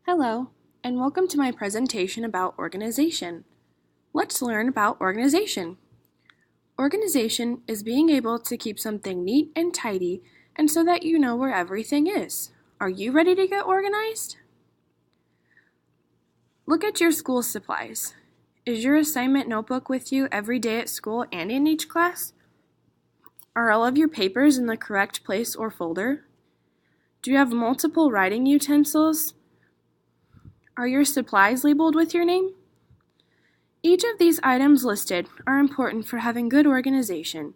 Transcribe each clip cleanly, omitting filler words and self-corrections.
Hello, and welcome to my presentation about organization. Let's learn about organization. Organization is being able to keep something neat and tidy and so that you know where everything is. Are you ready to get organized? Look at your school supplies. Is your assignment notebook with you every day at school and in each class? Are all of your papers in the correct place or folder? Do you have multiple writing utensils? Are your supplies labeled with your name? Each of these items listed are important for having good organization.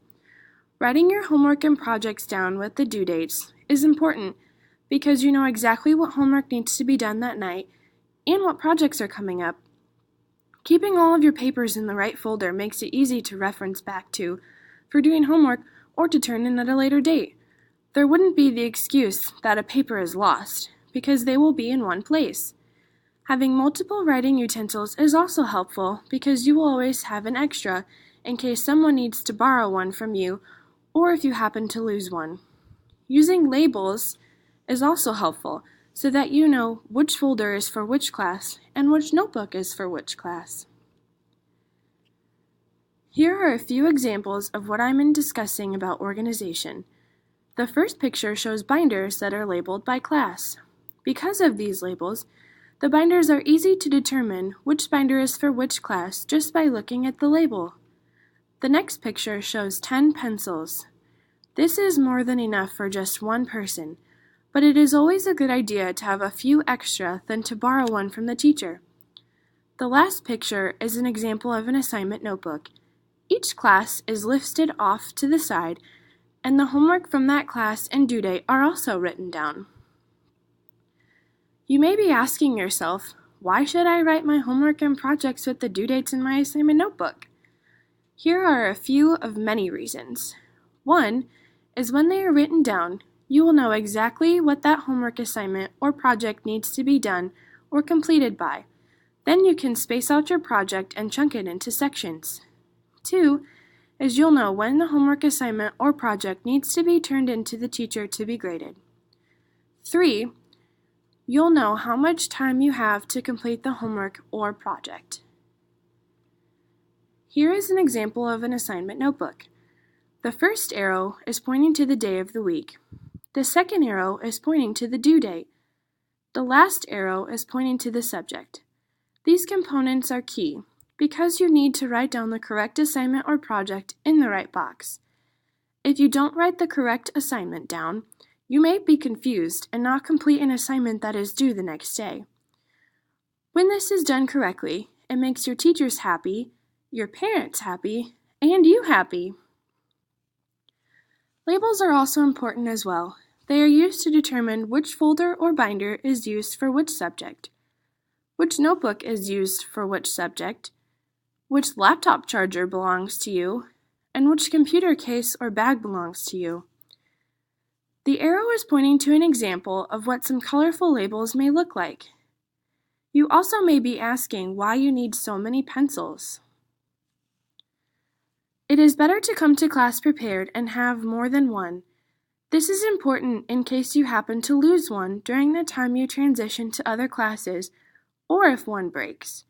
Writing your homework and projects down with the due dates is important because you know exactly what homework needs to be done that night and what projects are coming up. Keeping all of your papers in the right folder makes it easy to reference back to for doing homework or to turn in at a later date. There wouldn't be the excuse that a paper is lost because they will be in one place. Having multiple writing utensils is also helpful because you will always have an extra in case someone needs to borrow one from you or if you happen to lose one. Using labels is also helpful so that you know which folder is for which class and which notebook is for which class. Here are a few examples of what I'm discussing about organization. The first picture shows binders that are labeled by class. Because of these labels, the binders are easy to determine which binder is for which class just by looking at the label. The next picture shows 10 pencils. This is more than enough for just one person, but it is always a good idea to have a few extra than to borrow one from the teacher. The last picture is an example of an assignment notebook. Each class is listed off to the side, and the homework from that class and due date are also written down. You may be asking yourself, why should I write my homework and projects with the due dates in my assignment notebook? Here are a few of many reasons. One is when they are written down, you will know exactly what that homework assignment or project needs to be done or completed by. Then you can space out your project and chunk it into sections. Two is you'll know when the homework assignment or project needs to be turned in to the teacher to be graded. Three, you'll know how much time you have to complete the homework or project. Here is an example of an assignment notebook. The first arrow is pointing to the day of the week. The second arrow is pointing to the due date. The last arrow is pointing to the subject. These components are key because you need to write down the correct assignment or project in the right box. If you don't write the correct assignment down, you may be confused and not complete an assignment that is due the next day. When this is done correctly, it makes your teachers happy, your parents happy, and you happy. Labels are also important as well. They are used to determine which folder or binder is used for which subject, which notebook is used for which subject, which laptop charger belongs to you, and which computer case or bag belongs to you. The arrow is pointing to an example of what some colorful labels may look like. You also may be asking why you need so many pencils. It is better to come to class prepared and have more than one. This is important in case you happen to lose one during the time you transition to other classes or if one breaks.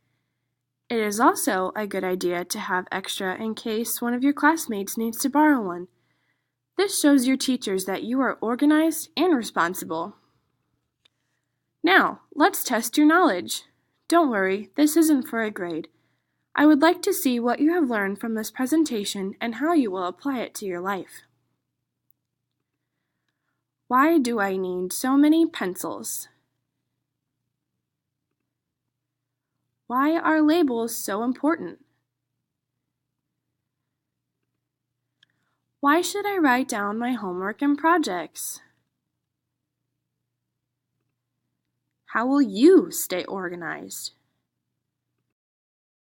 It is also a good idea to have extra in case one of your classmates needs to borrow one. This shows your teachers that you are organized and responsible. Now, let's test your knowledge. Don't worry, this isn't for a grade. I would like to see what you have learned from this presentation and how you will apply it to your life. Why do I need so many pencils? Why are labels so important? Why should I write down my homework and projects? How will you stay organized?